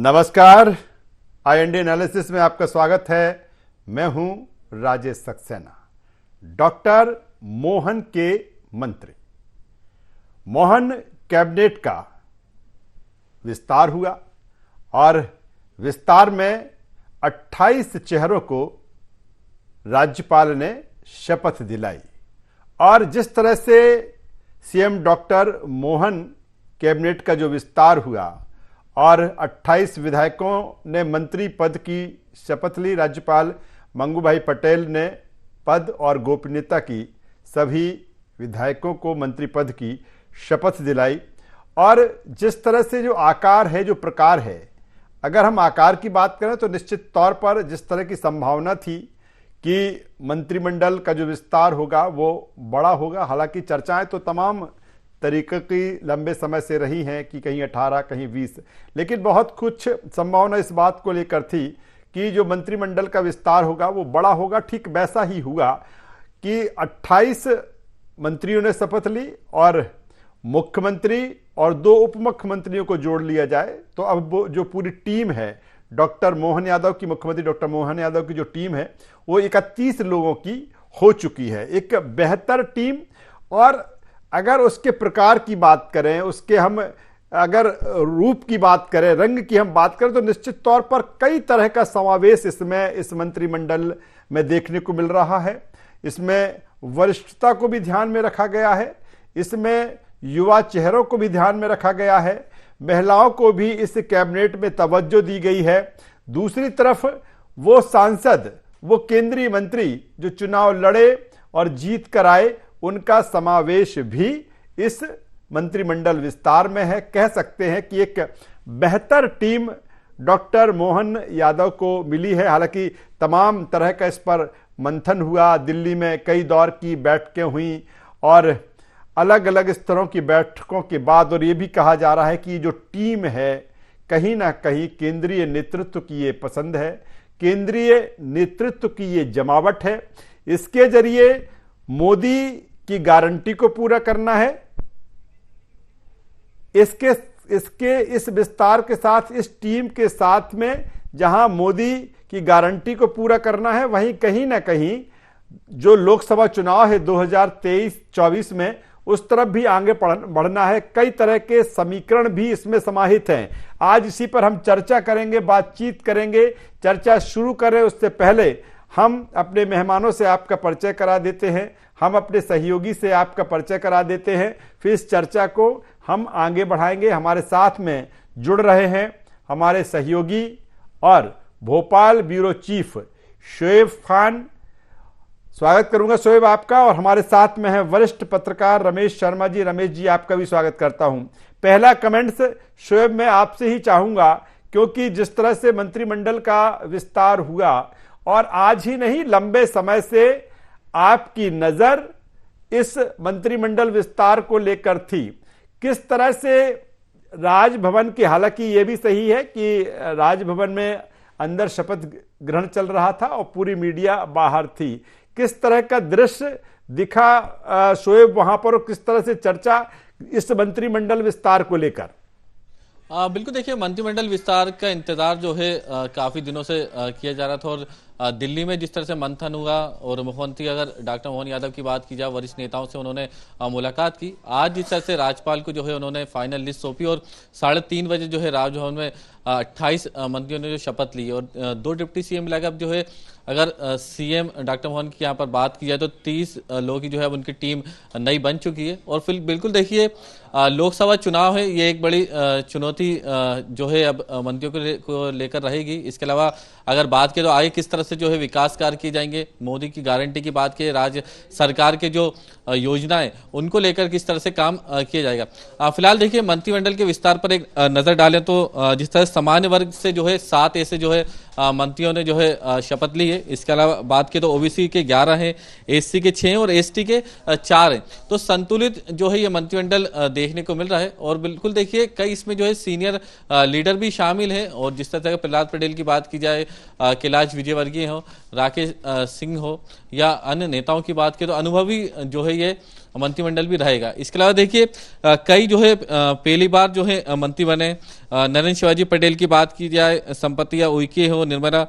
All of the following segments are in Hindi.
नमस्कार, IND एनालिसिस में आपका स्वागत है। मैं हूं राजेश सक्सेना। डॉक्टर मोहन के मंत्री मोहन कैबिनेट का विस्तार हुआ और विस्तार में 28 चेहरों को राज्यपाल ने शपथ दिलाई और जिस तरह से सीएम डॉक्टर मोहन कैबिनेट का जो विस्तार हुआ और 28 विधायकों ने मंत्री पद की शपथ ली, राज्यपाल मंगू भाई पटेल ने पद और गोपनीयता की सभी विधायकों को मंत्री पद की शपथ दिलाई। और जिस तरह से जो आकार है, जो प्रकार है, अगर हम आकार की बात करें तो निश्चित तौर पर जिस तरह की संभावना थी कि मंत्रिमंडल का जो विस्तार होगा वो बड़ा होगा, हालांकि चर्चाएं तो तमाम तरीके की लंबे समय से रही हैं कि कहीं 18 कहीं 20, लेकिन बहुत कुछ संभावना इस बात को लेकर थी कि जो मंत्रिमंडल का विस्तार होगा वो बड़ा होगा। ठीक वैसा ही हुआ कि 28 मंत्रियों ने शपथ ली और मुख्यमंत्री और 2 उप मुख्यमंत्रियों को जोड़ लिया जाए तो अब वो जो पूरी टीम है डॉक्टर मोहन यादव की, मुख्यमंत्री डॉक्टर मोहन यादव की जो टीम है वो 31 लोगों की हो चुकी है। एक बेहतर टीम, और अगर उसके प्रकार की बात करें, उसके हम अगर रूप की बात करें, रंग की हम बात करें तो निश्चित तौर पर कई तरह का समावेश इसमें इस मंत्रिमंडल में देखने को मिल रहा है। इसमें वरिष्ठता को भी ध्यान में रखा गया है, इसमें युवा चेहरों को भी ध्यान में रखा गया है, महिलाओं को भी इस कैबिनेट में तवज्जो दी गई है। दूसरी तरफ वो सांसद, वो केंद्रीय मंत्री जो चुनाव लड़े और जीत कर आए, उनका समावेश भी इस मंत्रिमंडल विस्तार में है। कह सकते हैं कि एक बेहतर टीम डॉक्टर मोहन यादव को मिली है। हालांकि तमाम तरह का इस पर मंथन हुआ, दिल्ली में कई दौर की बैठकें हुई और अलग अलग स्तरों की बैठकों के बाद, और ये भी कहा जा रहा है कि जो टीम है कहीं ना कहीं केंद्रीय नेतृत्व की ये पसंद है, केंद्रीय नेतृत्व की ये जमावट है। इसके जरिए मोदी की गारंटी को पूरा करना है। इसके इस विस्तार के साथ, इस टीम के साथ में जहां मोदी की गारंटी को पूरा करना है, वहीं कहीं ना कहीं जो लोकसभा चुनाव है 2023-24 में, उस तरफ भी आगे बढ़ना है। कई तरह के समीकरण भी इसमें समाहित हैं। आज इसी पर हम चर्चा करेंगे, बातचीत करेंगे। चर्चा शुरू करें उससे पहले हम अपने मेहमानों से आपका परिचय करा देते हैं, हम अपने सहयोगी से आपका परिचय करा देते हैं, फिर इस चर्चा को हम आगे बढ़ाएंगे। हमारे साथ में जुड़ रहे हैं हमारे सहयोगी और भोपाल ब्यूरो चीफ शोएब खान। स्वागत करूंगा शोएब आपका। और हमारे साथ में है वरिष्ठ पत्रकार रमेश शर्मा जी। रमेश जी, आपका भी स्वागत करता हूं। पहला कमेंट्स शोएब मैं आपसे ही चाहूंगा, क्योंकि जिस तरह से मंत्रिमंडल का विस्तार हुआ और आज ही नहीं, लंबे समय से आपकी नजर इस मंत्रिमंडल विस्तार को लेकर थी। किस तरह से राजभवन की, हालांकि यह भी सही है कि राजभवन में अंदर शपथ ग्रहण चल रहा था और पूरी मीडिया बाहर थी, किस तरह का दृश्य दिखा शोएब वहां पर, और किस तरह से चर्चा इस मंत्रिमंडल विस्तार को लेकर? बिल्कुल, देखिए, मंत्रिमंडल विस्तार का इंतजार जो है काफी दिनों से किया जा रहा था और दिल्ली में जिस तरह से मंथन हुआ और मुख्यमंत्री, अगर डॉक्टर मोहन यादव की बात की जाए, वरिष्ठ नेताओं से उन्होंने मुलाकात की। आज जिस तरह से राज्यपाल को जो है उन्होंने फाइनल लिस्ट सौंपी और 3:30 बजे जो है राजभवन में 28 मंत्रियों ने जो शपथ ली और 2 डिप्टी सीएम मिलाकर अब जो है, अगर सीएम डॉक्टर मोहन की यहाँ पर बात की जाए तो 30 लोगों की जो है उनकी टीम नई बन चुकी है। और फिर बिल्कुल देखिए, लोकसभा चुनाव है, ये एक बड़ी चुनौती जो है अब मंत्रियों को लेकर रहेगी। इसके अलावा अगर बात करें तो आगे किस तरह से जो है विकास कार्य किए जाएंगे, मोदी की गारंटी की बात की, राज्य सरकार के जो योजनाएं उनको लेकर किस तरह से काम किया जाएगा। फिलहाल देखिए, मंत्रिमंडल के विस्तार पर एक नजर डालें तो जिस तरह सामान्य वर्ग से जो है 7 ऐसे जो है मंत्रियों ने जो है शपथ ली है। इसके अलावा बात की तो ओबीसी के 11 हैं, एससी के 6 और एसटी के 4 हैं। तो संतुलित जो है ये मंत्रिमंडल देखने को मिल रहा है। और बिल्कुल देखिए, कई इसमें जो है सीनियर लीडर भी शामिल हैं। और जिस तरह से प्रहलाद पटेल की बात की जाए, कैलाश विजयवर्गीय हो, राकेश सिंह हो या अन्य नेताओं की बात की तो अनुभवी जो है ये मंत्रिमंडल भी रहेगा। इसके अलावा देखिए, कई जो है पहली बार जो है मंत्री बने, नरेंद्र शिवाजी पटेल पटेल की बात की जाए, संपत्तिया उइके हो, निर्मला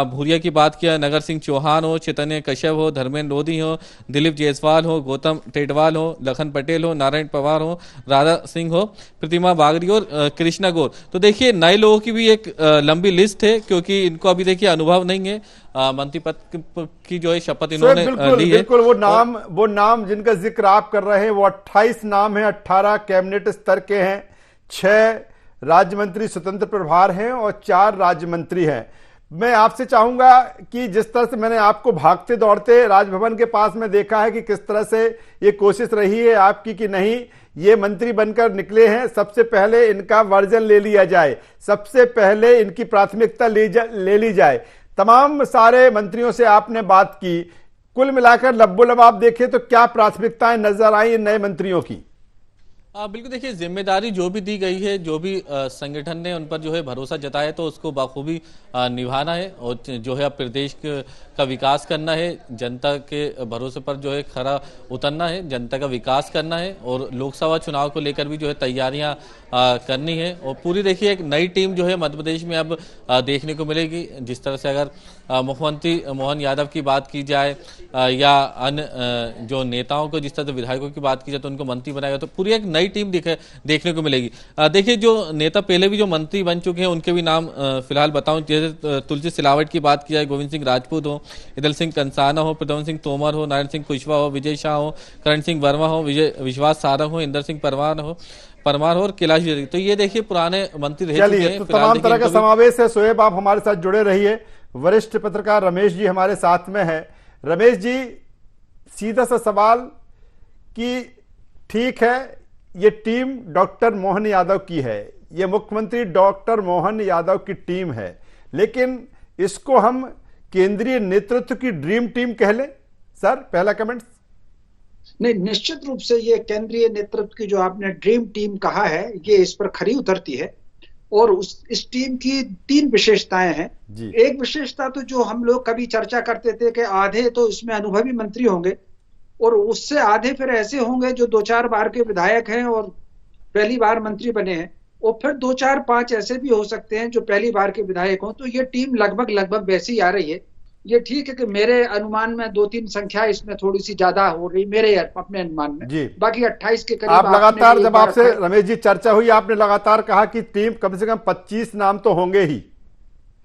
भूरिया की बात किया, नगर सिंह चौहान हो, चैतन्य कश्यप हो, धर्मेंद्र लोधी हो, दिलीप जायसवाल हो, गौतम टेटवाल हो, लखन पटेल हो, नारायण पवार हो, राधा सिंह हो, प्रतिमा बागरी और कृष्णा गौर। तो देखिए नए लोगों की भी एक लंबी लिस्ट है, क्योंकि इनको अभी देखिए अनुभव नहीं है, मंत्री पद की जो है शपथ इन्होंने बिल्कुल ली है। बिल्कुल वो नाम जिनका जिक्र आप कर रहे हैं वो 28 नाम है, 18 कैबिनेट स्तर के हैं, 6 राज्य मंत्री स्वतंत्र प्रभार हैं और 4 राज्य मंत्री हैं। मैं आपसे चाहूंगा कि जिस तरह से मैंने आपको भागते दौड़ते राजभवन के पास में देखा है कि किस तरह से ये कोशिश रही है आपकी कि नहीं ये मंत्री बनकर निकले हैं, सबसे पहले इनका वर्जन ले लिया जाए, सबसे पहले इनकी प्राथमिकता ले ली जाए। तमाम सारे मंत्रियों से आपने बात की, कुल मिलाकर लब्बो-लब आप देखें तो क्या प्राथमिकताएं नजर आई इन नए मंत्रियों की? बिल्कुल देखिए, जिम्मेदारी जो भी दी गई है, जो भी संगठन ने उन पर जो है भरोसा जताया तो उसको बखूबी निभाना है और जो है अब प्रदेश का विकास करना है, जनता के भरोसे पर जो है खरा उतरना है, जनता का विकास करना है और लोकसभा चुनाव को लेकर भी जो है तैयारियां करनी है। और पूरी देखिए एक नई टीम जो है मध्य प्रदेश में अब देखने को मिलेगी। जिस तरह से अगर मुख्यमंत्री मोहन यादव की बात की जाए या अन्य जो नेताओं को, जिस तरह से विधायकों की बात की जाए तो उनको मंत्री बनाएगा, तो पूरी एक नई टीम देखने को मिलेगी। देखिए जो नेता पहले भी जो मंत्री बन चुके हैं उनके भी नाम फिलहाल बताऊं, जैसे तुलसी सिलावट की बात की जाए, गोविंद सिंह राजपूत हो, इदल सिंह कंसाना हो, प्रद्युम्न सिंह तोमर हो, नारायण सिंह कुशवाहा हो, विजय शाह हो, करण सिंह वर्मा हो, विश्वास सारंग हो, इंदर सिंह परमार हो और कैलाश विजयवर्गीय। तो ये देखिए पुराने मंत्री रह चुके हैं। तो तमाम तरह का समावेश है। शोएब आप हमारे साथ जुड़े रहिए। वरिष्ठ पत्रकार रमेश जी हमारे साथ में है। रमेश जी, सीधा सा सवाल कि ठीक है ये टीम डॉक्टर मोहन यादव की है, ये मुख्यमंत्री डॉक्टर मोहन यादव की टीम है, लेकिन इसको हम केंद्रीय नेतृत्व की ड्रीम टीम कह लें? सर पहला कमेंट। नहीं, निश्चित रूप से ये केंद्रीय नेतृत्व की जो आपने ड्रीम टीम कहा है ये इस पर खरी उतरती है। और इस टीम की 3 विशेषताएं हैं। एक विशेषता तो जो हम लोग कभी चर्चा करते थे कि आधे तो इसमें अनुभवी मंत्री होंगे और उससे आधे फिर ऐसे होंगे जो 2-4 बार के विधायक हैं और पहली बार मंत्री बने हैं, और फिर 2-4-5 ऐसे भी हो सकते हैं जो पहली बार के विधायक हों। तो ये टीम लगभग वैसी आ रही है। ये ठीक है कि मेरे अनुमान में 2-3 संख्या इसमें थोड़ी सी ज्यादा हो रही, मेरे अपने अनुमान में जी। बाकी 28 के करीब। आप लगातार जब आपसे रमेश जी चर्चा हुई आपने लगातार कहा कि टीम कम से कम 25 नाम तो होंगे ही।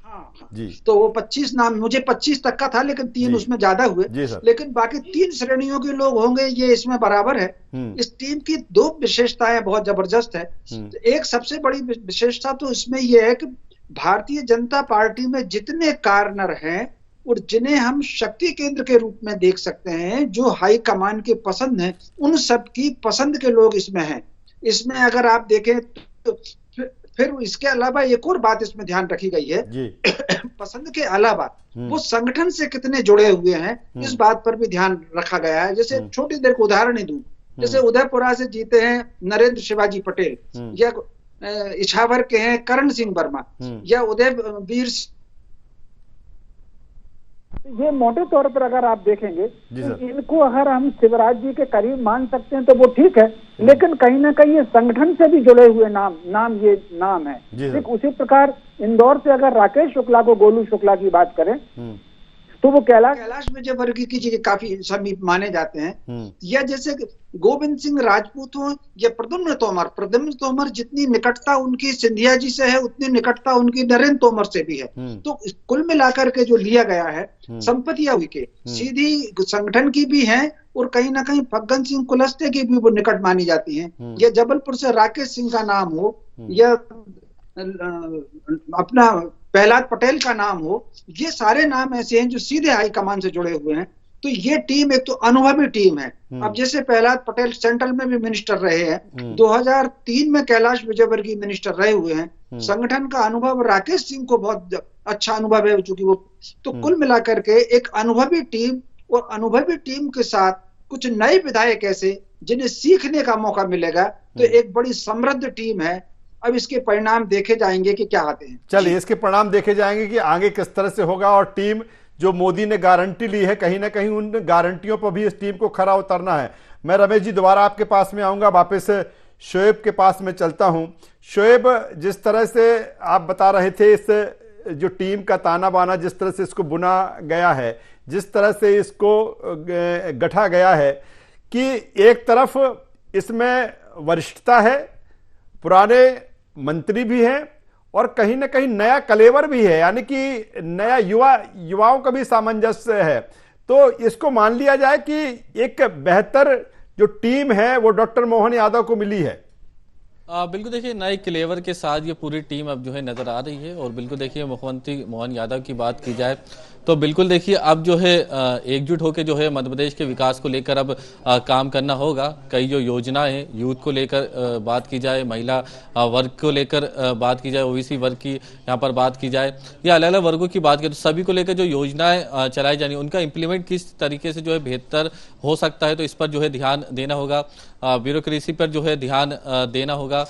हाँ जी। तो वो 25 नाम, मुझे 25 तक का था लेकिन 3 उसमें ज्यादा हुए, लेकिन बाकी 3 श्रेणियों के लोग होंगे, ये इसमें बराबर है। इस टीम की 2 विशेषताएं बहुत जबरदस्त है। एक सबसे बड़ी विशेषता तो इसमें यह है कि भारतीय जनता पार्टी में जितने कार्नर हैं और जिन्हें हम शक्ति केंद्र के रूप में देख सकते हैं, जो हाई कमान की पसंद है, उन सब की पसंद के लोग इसमें हैं। इसमें अगर आप देखें तो फिर इसके अलावा एक और बात इसमें ध्यान रखी गई है जी। पसंद के अलावा वो संगठन से कितने जुड़े हुए हैं, इस बात पर भी ध्यान रखा गया है। जैसे छोटी देर को उदाहरण ही दूं, जैसे उदयपुरा से जीते हैं नरेंद्र शिवाजी पटेल, या इछावर के हैं करण सिंह वर्मा, या उदयवीर। ये मोटे तौर पर अगर आप देखेंगे तो इनको अगर हम शिवराज जी के करीब मान सकते हैं तो वो ठीक है, लेकिन कहीं ना कहीं ये संगठन से भी जुड़े हुए नाम ये नाम है। ठीक उसी प्रकार इंदौर से अगर राकेश शुक्ला को, गोलू शुक्ला की बात करें तो वो कैलाश विजयवर्गीय की चीजें काफी समीप माने जाते हैं। या जैसे गोविंद सिंह राजपूत हो या प्रद्युम्न तोमर जितनी निकटता उनकी सिंधिया जी से है उतनी निकटता उनकी नरेंद्र तोमर से भी है। तो कुल मिलाकर के जो लिया गया है संपत्तिया हुई के सीधी संगठन की भी है और कहीं ना कहीं फग्गन सिंह कुलस्ते की भी वो निकट मानी जाती है। या जबलपुर से राकेश सिंह का नाम हो या अपना प्रहलाद पटेल का नाम हो, ये सारे नाम ऐसे हैं जो सीधे हाईकमान से जुड़े हुए हैं। तो ये टीम एक तो अनुभवी टीम है। अब जैसे प्रहलाद पटेल सेंट्रल में भी मिनिस्टर रहे हैं, 2003 में कैलाश विजयवर्गीय मिनिस्टर रहे हुए हैं, संगठन का अनुभव राकेश सिंह को बहुत अच्छा अनुभव है चूंकि वो। तो कुल मिलाकर के एक अनुभवी टीम और अनुभवी टीम के साथ कुछ नए विधायक ऐसे जिन्हें सीखने का मौका मिलेगा, तो एक बड़ी समृद्ध टीम है। अब इसके परिणाम देखे जाएंगे कि क्या आते हैं। चलिए इसके परिणाम देखे जाएंगे कि आगे किस तरह से होगा। और टीम जो मोदी ने गारंटी ली है, कहीं ना कहीं उन गारंटियों पर भी इस टीम को खरा उतरना है। मैं रमेश जी दोबारा आपके पास में आऊंगा। वापस शोएब के पास में चलता हूं। शोएब, जिस तरह से आप बता रहे थे, इस जो टीम का ताना बाना जिस तरह से इसको बुना गया है, जिस तरह से इसको गढ़ा गया है, कि एक तरफ इसमें वरिष्ठता है, पुराने मंत्री भी हैं और कहीं ना कहीं नया कलेवर भी है, यानी कि नया युवाओं का भी सामंजस्य है। तो इसको मान लिया जाए कि एक बेहतर जो टीम है वो डॉक्टर मोहन यादव को मिली है। बिल्कुल देखिए, नए क्लेवर के साथ ये पूरी टीम अब जो है नजर आ रही है। और बिल्कुल देखिए, मुख्यमंत्री मोहन यादव की बात की जाए तो बिल्कुल देखिए अब जो है एकजुट होकर जो है मध्य प्रदेश के विकास को लेकर अब काम करना होगा। कई जो योजनाएं हैं, यूथ को लेकर बात की जाए, महिला वर्ग को लेकर बात की जाए, ओबीसी वर्ग की यहाँ पर बात की जाए, या अलग अलग वर्गों की बात करें, तो सभी को लेकर जो योजनाएं चलाई जानी, उनका इम्प्लीमेंट किस तरीके से जो है बेहतर हो सकता है, तो इस पर जो है ध्यान देना होगा। ब्यूरोक्रेसी पर जो है ध्यान देना होगा।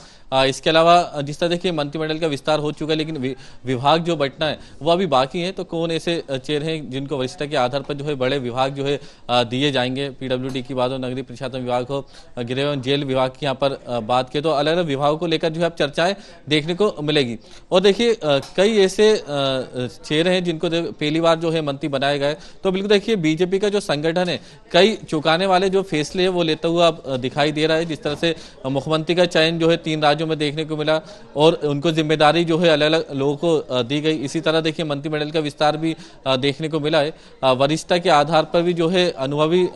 इसके अलावा जिस तरह देखिए मंत्रिमंडल का विस्तार हो चुका है, लेकिन विभाग जो बंटना है वो अभी बाकी है। तो कौन ऐसे चेहरे हैं जिनको वरिष्ठता के आधार पर जो है बड़े विभाग जो है दिए जाएंगे। पीडब्ल्यूडी की बात हो, नगरीय प्रशासन विभाग हो, गृह एवं जेल विभाग की यहाँ पर बात की, तो अलग अलग विभागों को लेकर जो है अब चर्चाएं देखने को मिलेगी। और देखिए कई ऐसे चेहरे हैं जिनको पहली बार जो है मंत्री बनाए गए। तो बिल्कुल देखिए, बीजेपी का जो संगठन है कई चुकाने वाले जो फैसले है वो लेता हुआ अब दिखाई दे रहा है। जिस तरह से मुख्यमंत्री का चयन जो है 3 राज्यों में देखने को मिला और उनको जिम्मेदारी जो है अलग अलग लोगों को दी गई। इसी तरह देखिए मंत्रिमंडल का विस्तार भी देखने को मिला है। वरिष्ठता के आधार पर भी जो है अनुभवी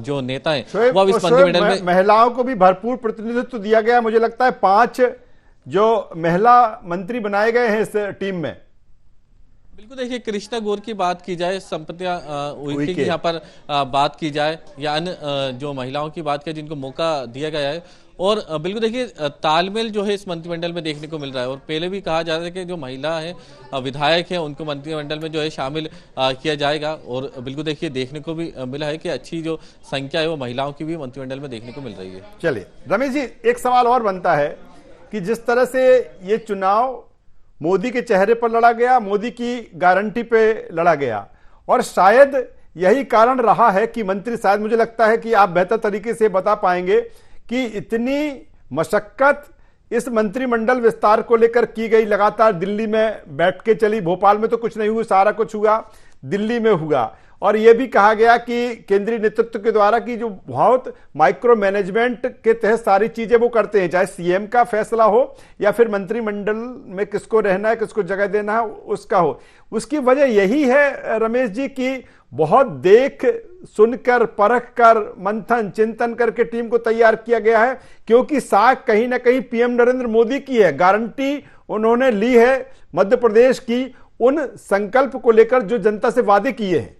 जो नेता है वो अब इस मंत्रिमंडल में महिलाओं को भी भरपूर प्रतिनिधित्व दिया गया। मुझे लगता है 5 जो महिला मंत्री बनाए गए हैं इस टीम में। बिल्कुल देखिए, कृष्णा गौर की बात की जाए, संपत्तियां उइके की यहाँ पर बात की जाए, या अन्य जो महिलाओं की बात की जिनको मौका दिया गया है। और बिल्कुल देखिए तालमेल जो है इस मंत्रिमंडल में देखने को मिल रहा है। और पहले भी कहा जा रहा है कि जो महिला है विधायक है उनको मंत्रिमंडल में जो है शामिल किया जाएगा। और बिल्कुल देखिए देखने को भी मिला है कि अच्छी जो संख्या है वो महिलाओं की भी मंत्रिमंडल में देखने को मिल रही है। चलिए रमेश जी, एक सवाल और बनता है कि जिस तरह से ये चुनाव मोदी के चेहरे पर लड़ा गया, मोदी की गारंटी पे लड़ा गया, और शायद यही कारण रहा है कि मंत्री, शायद मुझे लगता है कि आप बेहतर तरीके से बता पाएंगे कि इतनी मशक्कत इस मंत्रिमंडल विस्तार को लेकर की गई, लगातार दिल्ली में बैठ के चली। भोपाल में तो कुछ नहीं हुआ, सारा कुछ हुआ दिल्ली में हुआ। और यह भी कहा गया कि केंद्रीय नेतृत्व के द्वारा कि जो बहुत माइक्रो मैनेजमेंट के तहत सारी चीजें वो करते हैं, चाहे सीएम का फैसला हो या फिर मंत्रिमंडल में किसको रहना है, किसको जगह देना है उसका हो। उसकी वजह यही है रमेश जी कि बहुत देख सुनकर, परख कर, मंथन चिंतन करके टीम को तैयार किया गया है, क्योंकि साख कहीं ना कहीं पीएम नरेंद्र मोदी की है। गारंटी उन्होंने ली है मध्य प्रदेश की, उन संकल्प को लेकर जो जनता से वादे किए हैं।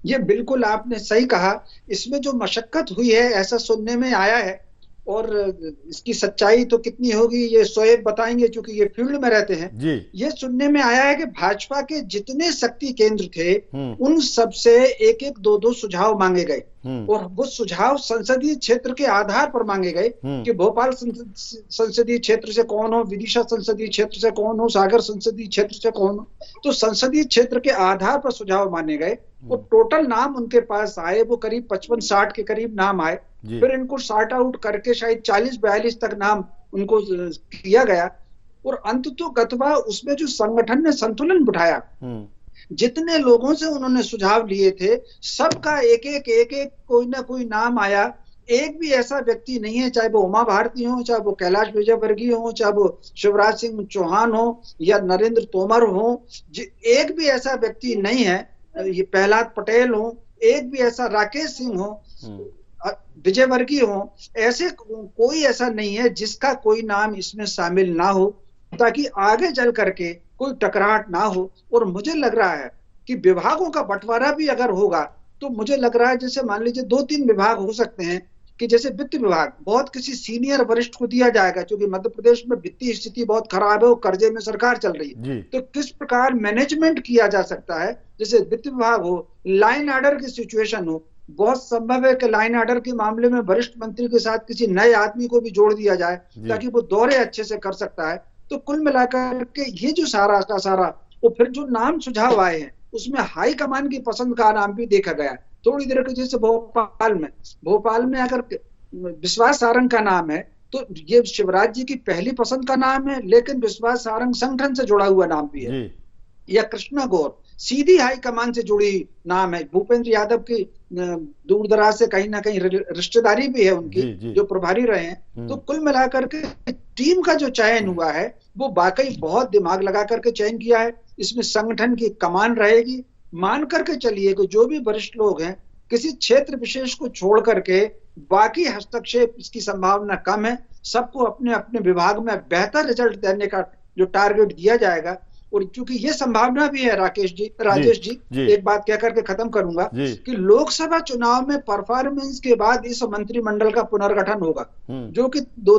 ये बिल्कुल आपने सही कहा। इसमें जो मशक्कत हुई है ऐसा सुनने में आया है, और इसकी सच्चाई तो कितनी होगी ये शोएब बताएंगे क्योंकि ये फील्ड में रहते हैं जी। ये सुनने में आया है कि भाजपा के जितने शक्ति केंद्र थे उन सब से 1-1, 2-2 सुझाव मांगे गए, और वो सुझाव संसदीय क्षेत्र के आधार पर मांगे गए कि भोपाल संसदीय क्षेत्र से कौन हो, विदिशा संसदीय क्षेत्र से कौन हो, सागर संसदीय क्षेत्र से कौन हो। तो संसदीय क्षेत्र के आधार पर सुझाव माने गए। वो टोटल नाम उनके पास आए वो करीब 55-60 के करीब नाम आए। फिर इनको सॉर्ट आउट करके शायद 40-42 तक नाम उनको किया गया, और अंततोगत्वा उसमें जो संगठन ने संतुलन बिठाया, जितने लोगों से उन्होंने सुझाव लिए थे सबका एक-एक कोई ना कोई नाम आया। एक भी ऐसा व्यक्ति नहीं है, चाहे वो उमा भारती हो, चाहे वो कैलाश विजयवर्गीय हो, चाहे वो शिवराज सिंह चौहान हो या नरेंद्र तोमर हो, एक भी ऐसा व्यक्ति नहीं है, ये प्रहलाद पटेल हो, एक भी ऐसा राकेश सिंह हो, विजयवर्गीय हो, ऐसे कोई ऐसा नहीं है जिसका कोई नाम इसमें शामिल ना हो, ताकि आगे चल करके कोई टकराहट ना हो। और मुझे लग रहा है कि विभागों का बंटवारा भी अगर होगा तो मुझे लग रहा है जैसे मान लीजिए 2-3 विभाग हो सकते हैं कि जैसे वित्त विभाग बहुत किसी सीनियर वरिष्ठ को दिया जाएगा, क्योंकि मध्य प्रदेश में वित्तीय स्थिति बहुत खराब है और कर्जे में सरकार चल रही है। तो किस प्रकार मैनेजमेंट किया जा सकता है, जैसे वित्त विभाग हो, लाइन ऑर्डर की सिचुएशन हो, बहुत संभव है कि लाइन ऑर्डर के मामले में वरिष्ठ मंत्री के साथ किसी नए आदमी को भी जोड़ दिया जाए ताकि वो दौरे अच्छे से कर सकता है। तो कुल मिलाकर के ये जो सारा का सारा, और फिर जो नाम सुझाव आए हैं उसमें हाई कमान की पसंद का नाम भी देखा गया। थोड़ी देर के जैसे भोपाल में अगर विश्वास सारंग का नाम है तो ये शिवराज जी की पहली पसंद का नाम है, लेकिन विश्वास सारंग संगठन से जुड़ा हुआ नाम भी है। या कृष्णा गौर सीधी हाईकमान से जुड़ी नाम है। भूपेंद्र यादव की दूर दराज से कहीं ना कहीं रिश्तेदारी भी है उनकी, जो प्रभारी रहे हैं। तो कुल मिलाकर के टीम का जो चयन हुआ है वो वाकई बहुत दिमाग लगा करके चयन किया है। इसमें संगठन की कमान रहेगी। मान करके चलिए कि जो भी वरिष्ठ लोग हैं, किसी क्षेत्र विशेष को छोड़ करके बाकी हस्तक्षेप इसकी संभावना कम है। सबको अपने अपने विभाग में बेहतर रिजल्ट देने का जो टारगेट दिया जाएगा। और क्योंकि ये संभावना भी है राजेश जी, एक बात कह करके खत्म करूंगा कि लोकसभा चुनाव में परफॉर्मेंस के बाद इस मंत्रिमंडल का पुनर्गठन होगा, जो कि दो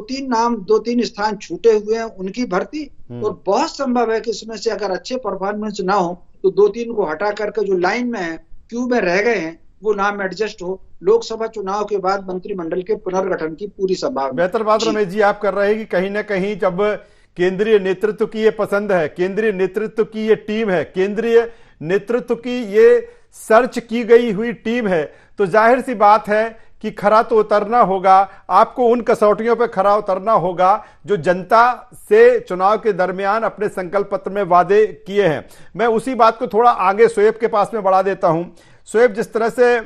तीन स्थान छूटे हुए हैं उनकी भर्ती। और बहुत संभव है कि इसमें से अगर अच्छे परफॉर्मेंस ना हो तो 2-3 को हटा करके जो लाइन में है, क्यू में रह गए हैं, वो नाम एडजस्ट हो। लोकसभा चुनाव के बाद मंत्रिमंडल के पुनर्गठन की पूरी संभावना। बेहतर बात रमेश जी आप कर रहे हैं कि कहीं ना कहीं जब केंद्रीय नेतृत्व की ये पसंद है, केंद्रीय नेतृत्व की ये टीम है, केंद्रीय नेतृत्व की ये सर्च की गई हुई टीम है, तो जाहिर सी बात है कि खरा तो उतरना होगा। आपको उन कसौटियों पर खरा उतरना होगा जो जनता से चुनाव के दरमियान अपने संकल्प पत्र में वादे किए हैं। मैं उसी बात को थोड़ा आगे शोएब के पास में बढ़ा देता हूं। शोएब, जिस तरह से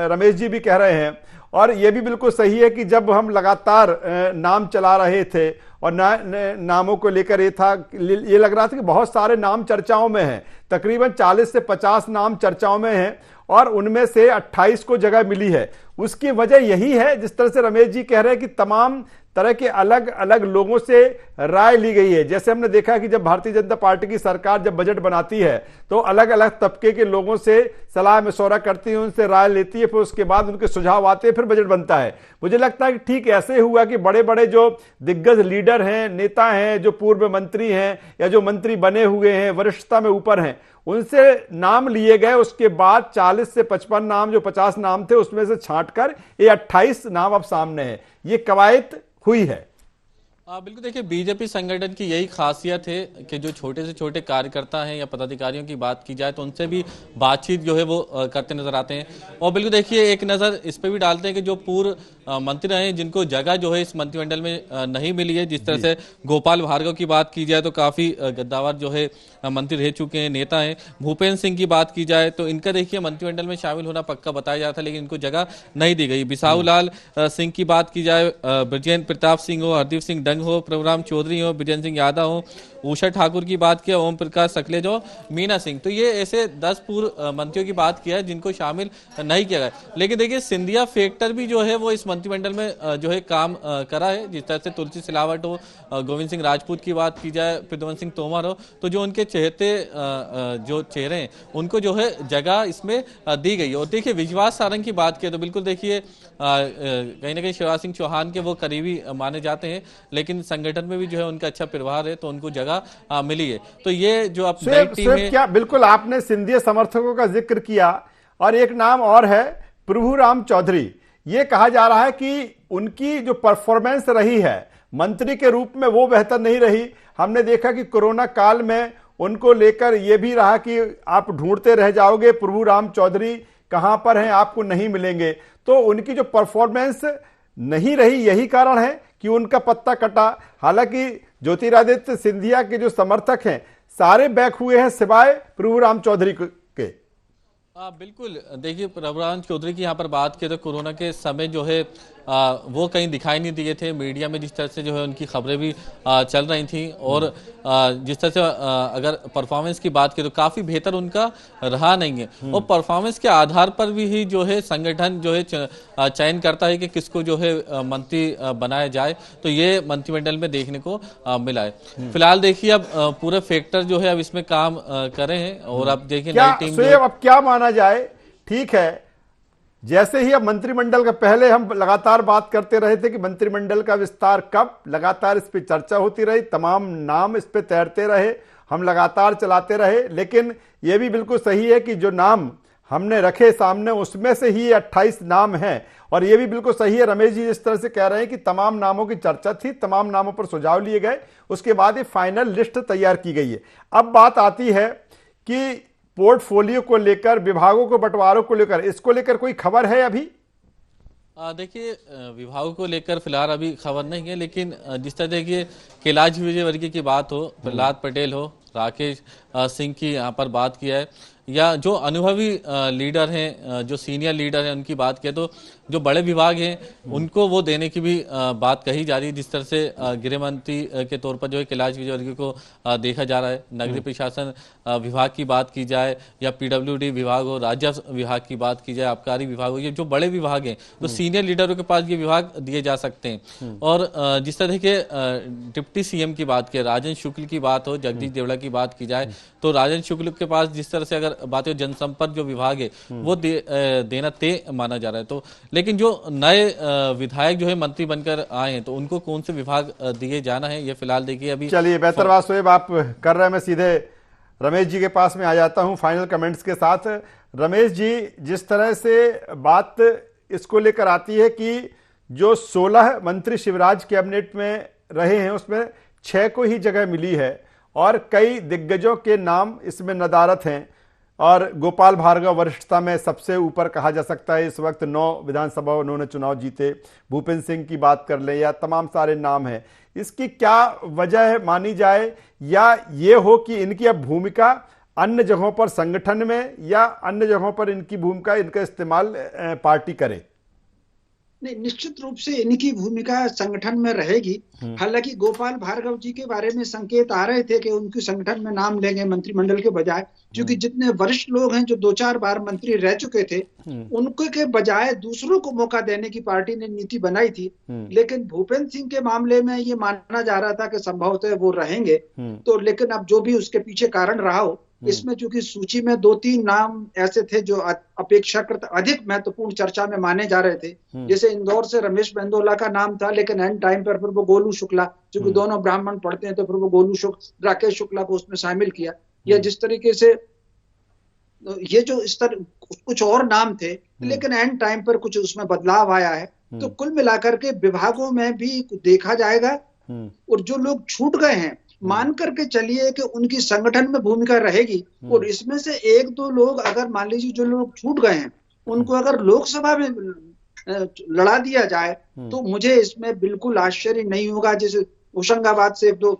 रमेश जी भी कह रहे हैं और ये भी बिल्कुल सही है कि जब हम लगातार नाम चला रहे थे और नामों को लेकर ये लग रहा था कि बहुत सारे नाम चर्चाओं में हैं, तकरीबन 40 से 50 नाम चर्चाओं में हैं और उनमें से 28 को जगह मिली है। उसकी वजह यही है, जिस तरह से रमेश जी कह रहे हैं, कि तमाम तरह के अलग अलग लोगों से राय ली गई है। जैसे हमने देखा कि जब भारतीय जनता पार्टी की सरकार जब बजट बनाती है तो अलग अलग तबके के लोगों से सलाह मशवरा करती है, उनसे राय लेती है, फिर उसके बाद उनके सुझाव आते हैं, फिर बजट बनता है। मुझे लगता है कि ठीक ऐसे हुआ कि बड़े बड़े जो दिग्गज लीडर हैं, नेता हैं, जो पूर्व मंत्री हैं या जो मंत्री बने हुए हैं, वरिष्ठता में ऊपर हैं, उनसे नाम लिए गए। उसके बाद 40 से 55 नाम, जो 50 नाम थे, उसमें से छांटकर ये 28 नाम अब सामने हैं। ये कवायद हुई है। बिल्कुल देखिए, बीजेपी संगठन की यही खासियत है कि जो छोटे से छोटे कार्यकर्ता हैं या पदाधिकारियों की बात की जाए तो उनसे भी बातचीत जो है वो करते नजर आते हैं। और बिल्कुल देखिए, एक नज़र इस पे भी डालते हैं कि जो पूर्व मंत्री रहे हैं जिनको जगह जो है इस मंत्रिमंडल में नहीं मिली है। जिस तरह से गोपाल भार्गव की बात की जाए तो काफ़ी गद्दावर जो है मंत्री रह चुके हैं, नेता हैं। भूपेंद्र सिंह की बात की जाए तो इनका देखिए मंत्रिमंडल में शामिल होना पक्का बताया जाता है, लेकिन इनको जगह नहीं दी गई। बिसाहू लाल सिंह की बात की जाए, ब्रजेंद्र प्रताप सिंह हो, हरदीप सिंह डंग हो, प्रभुराम चौधरी हो, बिजेंद्र सिंह यादव हो, उषा ठाकुर की बात किया, ओम प्रकाश सकलेज हो, मीना सिंह। तो ये ऐसे 10 पूर्व मंत्रियों की बात किया है जिनको शामिल नहीं किया गया। लेकिन देखिए, सिंधिया फैक्टर भी जो है वो इस मंत्रिमंडल में जो है काम करा है। जिस तरह से तुलसी सिलावट हो, गोविंद सिंह राजपूत की बात की जाए, प्रद्युम्न सिंह तोमर हो, तो जो उनके जो चेहरे हैं उनको जो है जगह इसमें दी गई है। और देखिए, विश्वास सारंग की बात की तो बिल्कुल देखिए कहीं ना कहीं शिवराज सिंह चौहान के वो करीबी माने जाते हैं, लेकिन संगठन में भी जो है उनका अच्छा व्यवहार है तो उनको जगह मिली है। तो ये जो अब नई टीम है, क्या बिल्कुल आपने सिंधिया समर्थकों का जिक्र किया और एक नाम और है प्रभुराम चौधरी। ये कहा जा रहा है कि उनकी जो परफॉर्मेंस रही है मंत्री के रूप में वो बेहतर नहीं रही। हमने देखा कि कोरोना काल में उनको लेकर यह भी रहा कि आप ढूंढते रह जाओगे, प्रभुराम चौधरी कहां पर हैं, आपको नहीं मिलेंगे। तो उनकी जो परफॉर्मेंस नहीं रही, यही कारण है कि उनका पत्ता कटा। हालांकि ज्योतिरादित्य सिंधिया के जो समर्थक हैं सारे बैक हुए हैं सिवाय प्रभुराम चौधरी के। बिल्कुल देखिए, प्रभुराम चौधरी की यहाँ पर बात की तो कोरोना के समय जो है वो कहीं दिखाई नहीं दिए थे मीडिया में। जिस तरह से जो है उनकी खबरें भी चल रही थी और जिस तरह से अगर परफॉर्मेंस की बात करें तो काफ़ी बेहतर उनका रहा नहीं है। और परफॉर्मेंस के आधार पर भी ही जो है संगठन जो है चयन करता है कि किसको जो है मंत्री बनाया जाए। तो ये मंत्रिमंडल में देखने को मिला है। फिलहाल देखिए, अब पूरे फैक्टर जो है अब इसमें काम कर रहे हैं और अब देखिए नई टीम अब क्या माना जाए। ठीक है, जैसे ही अब मंत्रिमंडल का, पहले हम लगातार बात करते रहे थे कि मंत्रिमंडल का विस्तार कब, लगातार इस पे चर्चा होती रही, तमाम नाम इस पे तैरते रहे, हम लगातार चलाते रहे। लेकिन यह भी बिल्कुल सही है कि जो नाम हमने रखे सामने उसमें से ही 28 नाम हैं। और यह भी बिल्कुल सही है, रमेश जी जिस तरह से कह रहे हैं कि तमाम नामों की चर्चा थी, तमाम नामों पर सुझाव लिए गए, उसके बाद ये फाइनल लिस्ट तैयार की गई है। अब बात आती है कि पोर्टफोलियो को लेकर, विभागों को बंटवारों को लेकर, इसको लेकर कोई खबर है अभी? देखिए, विभागों को लेकर फिलहाल अभी खबर नहीं है, लेकिन जिस तरह देखिए कैलाश विजयवर्गीय की बात हो, प्रहलाद पटेल हो, राकेश सिंह की यहाँ पर बात किया है, या जो अनुभवी लीडर हैं, जो सीनियर लीडर हैं, उनकी बात किया तो जो बड़े विभाग हैं उनको वो देने की भी बात कही जा रही है। जिस तरह से गृह मंत्री के तौर पर जो है कैलाश विजयवर्गीय को देखा जा रहा है। नगरीय प्रशासन विभाग की बात की जाए या पीडब्ल्यूडी विभाग हो, राजस्व विभाग की बात की जाए, आबकारी विभाग हो, ये जो बड़े विभाग हैं तो सीनियर लीडरों के पास ये विभाग दिए जा सकते हैं। और जिस तरह के डिप्टी सीएम की बात की, राजन शुक्ल की बात हो, जगदीश देवड़ा की बात की जाए तो राजन शुक्ल के पास जिस तरह से अगर बात हो जनसंपर्क जो विभाग है वो देना तय माना जा रहा है। तो लेकिन जो नए विधायक जो है मंत्री बनकर आए हैं तो उनको कौन से विभाग दिए जाना है ये फिलहाल देखिए अभी। चलिए, बेहतर बात शोएब आप कर रहे हैं। मैं सीधे रमेश जी के पास में आ जाता हूं फाइनल कमेंट्स के साथ। रमेश जी, जिस तरह से बात इसको लेकर आती है कि जो 16 मंत्री शिवराज कैबिनेट में रहे हैं उसमें 6 को ही जगह मिली है और कई दिग्गजों के नाम इसमें नदारत हैं और गोपाल भार्गव वरिष्ठता में सबसे ऊपर कहा जा सकता है। इस वक्त 9 विधानसभा उन्होंने चुनाव जीते। भूपेंद्र सिंह की बात कर लें या तमाम सारे नाम हैं। इसकी क्या वजह मानी जाए, या ये हो कि इनकी अब भूमिका अन्य जगहों पर संगठन में या अन्य जगहों पर इनकी भूमिका, इनका इस्तेमाल पार्टी करे? नहीं, निश्चित रूप से इनकी भूमिका संगठन में रहेगी। हालांकि गोपाल भार्गव जी के बारे में संकेत आ रहे थे कि उनकी संगठन में नाम लेंगे मंत्रिमंडल के बजाय, क्योंकि जितने वरिष्ठ लोग हैं जो 2-4 बार मंत्री रह चुके थे उनके के बजाय दूसरों को मौका देने की पार्टी ने नीति बनाई थी। लेकिन भूपेंद्र सिंह के मामले में ये माना जा रहा था कि संभवतः वो रहेंगे। तो लेकिन अब जो भी उसके पीछे कारण रहा हो, इसमें चूंकि सूची में 2-3 नाम ऐसे थे जो अपेक्षाकृत अधिक महत्वपूर्ण चर्चा में माने जा रहे थे। जैसे इंदौर से रमेश मेंदोला का नाम था, लेकिन एंड टाइम पर फिर वो गोलू शुक्ला, क्योंकि दोनों ब्राह्मण पढ़ते हैं तो फिर वो गोलू शुक्ला, राकेश शुक्ला को उसमें शामिल किया। या जिस तरीके से ये जो इस तरह कुछ और नाम थे, लेकिन एंड टाइम पर कुछ उसमें बदलाव आया है। तो कुल मिलाकर के विभागों में भी देखा जाएगा और जो लोग छूट गए हैं मान करके चलिए कि उनकी संगठन में भूमिका रहेगी। और इसमें से 1-2 लोग अगर मान लीजिए जो लोग छूट गए हैं उनको अगर लोकसभा में लड़ा दिया जाए तो मुझे इसमें बिल्कुल आश्चर्य नहीं होगा। जैसे होशंगाबाद से 1-2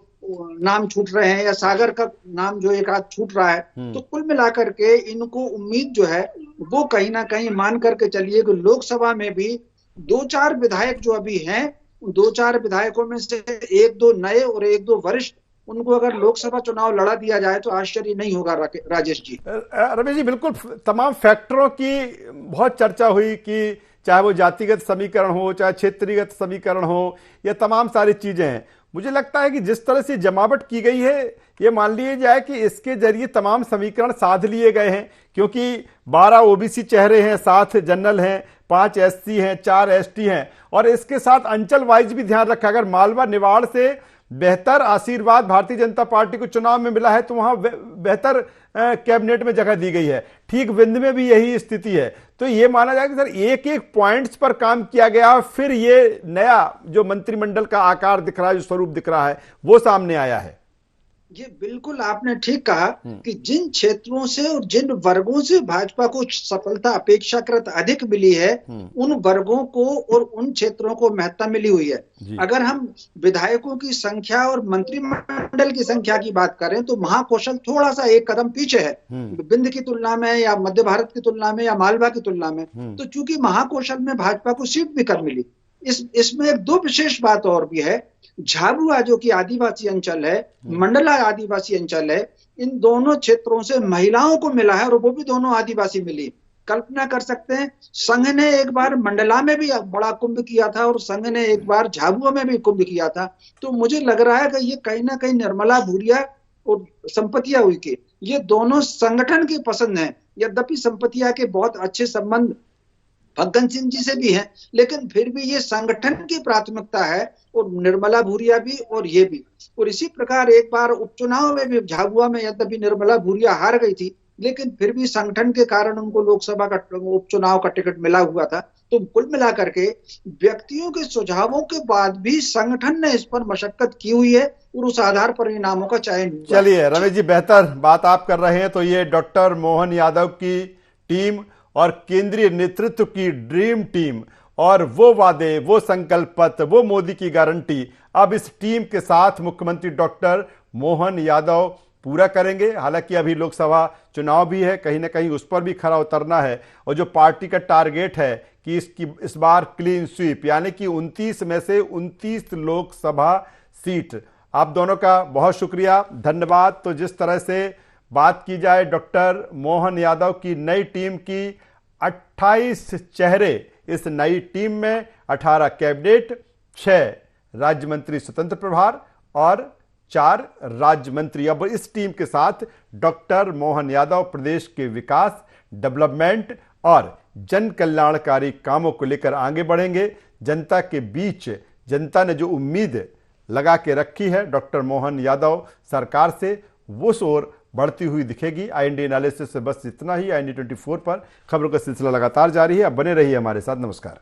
नाम छूट रहे हैं या सागर का नाम जो एक आध छूट रहा है, तो कुल मिलाकर के इनको उम्मीद जो है वो कहीं ना कहीं मान करके चलिए कि लोकसभा में भी 2-4 विधायक जो अभी हैं, 2-4 विधायकों में से 1-2 नए और 1-2 वरिष्ठ, उनको अगर लोकसभा चुनाव लड़ा दिया जाए तो आश्चर्य नहीं होगा। राजेश जी, रमेश जी, बिल्कुल तमाम फैक्टरों की बहुत चर्चा हुई कि चाहे वो जातिगत समीकरण हो, चाहे क्षेत्रीयगत समीकरण हो, या तमाम सारी चीजें हैं। मुझे लगता है कि जिस तरह से जमावट की गई है, ये मान लिया जाए कि इसके जरिए तमाम समीकरण साध लिए गए हैं, क्योंकि 12 ओबीसी चेहरे हैं, 7 जनरल हैं, 5 एससी हैं, 4 एसटी हैं, और इसके साथ अंचल वाइज भी ध्यान रखा। अगर मालवा निवाड़ से बेहतर आशीर्वाद भारतीय जनता पार्टी को चुनाव में मिला है तो वहां बेहतर कैबिनेट में जगह दी गई है। ठीक विंध्य में भी यही स्थिति है। तो ये माना जाए कि सर एक-एक पॉइंट्स पर काम किया गया, फिर ये नया जो मंत्रिमंडल का आकार दिख रहा है, जो स्वरूप दिख रहा है, वो सामने आया है। ये बिल्कुल आपने ठीक कहा कि जिन क्षेत्रों से और जिन वर्गों से भाजपा को सफलता अपेक्षाकृत अधिक मिली है, उन वर्गों को और उन क्षेत्रों को महत्ता मिली हुई है। अगर हम विधायकों की संख्या और मंत्रिमंडल की संख्या की बात करें तो महाकौशल थोड़ा सा एक कदम पीछे है विंध्य की तुलना में, या मध्य भारत की तुलना में, या मालवा की तुलना में। तो चूंकि महाकौशल में भाजपा को सीट भी कम मिली, इसमें 2 विशेष बात और भी है। झाबुआ जो कि आदिवासी अंचल है, मंडला आदिवासी अंचल है, इन दोनों क्षेत्रों से महिलाओं को मिला है और वो भी दोनों आदिवासी मिली। कल्पना कर सकते हैं, संघ ने एक बार मंडला में भी बड़ा कुंभ किया था और संघ ने एक बार झाबुआ में भी कुंभ किया था। तो मुझे लग रहा है कि ये कहीं ना कहीं निर्मला भूरिया और संपतिया उइके, ये दोनों संगठन की पसंद है। यद्यपि संपतिया के बहुत अच्छे संबंध फग्गन सिंह जी से भी हैं, लेकिन फिर भी ये संगठन की प्राथमिकता है, और निर्मला भूरिया भी और ये भी। और इसी प्रकार एक बार उपचुनाव में भी झाबुआ में यद्यपि निर्मला भूरिया हार गई थी, लेकिन फिर भी संगठन के कारण उनको लोकसभा का उपचुनाव का टिकट मिला हुआ था। तो कुल मिलाकर के व्यक्तियों के सुझावों के बाद भी संगठन ने इस पर मशक्कत की हुई है और उस आधार पर इनामों का चयन हुआ। चलिए रमेश जी, बेहतर बात आप कर रहे हैं। तो ये डॉक्टर मोहन यादव की टीम और केंद्रीय नेतृत्व की ड्रीम टीम और वो वादे, वो संकल्प पत्र, वो मोदी की गारंटी अब इस टीम के साथ मुख्यमंत्री डॉक्टर मोहन यादव पूरा करेंगे। हालांकि अभी लोकसभा चुनाव भी है, कहीं ना कहीं उस पर भी खरा उतरना है। और जो पार्टी का टारगेट है कि इस बार क्लीन स्वीप, यानी कि 29 में से 29 लोकसभा सीट। आप दोनों का बहुत शुक्रिया, धन्यवाद। तो जिस तरह से बात की जाए डॉक्टर मोहन यादव की नई टीम की, 28 चेहरे इस नई टीम में, 18 कैबिनेट, 6 राज्य मंत्री स्वतंत्र प्रभार और 4 राज्य मंत्री। अब इस टीम के साथ डॉक्टर मोहन यादव प्रदेश के विकास, डेवलपमेंट और जन कल्याणकारी कामों को लेकर आगे बढ़ेंगे। जनता के बीच जनता ने जो उम्मीद लगा के रखी है डॉक्टर मोहन यादव सरकार से, वो ओर बढ़ती हुई दिखेगी। IND एनालिसिस से बस इतना ही। IND 24 पर खबरों का सिलसिला लगातार जारी है। अब बने रहिए हमारे साथ। नमस्कार।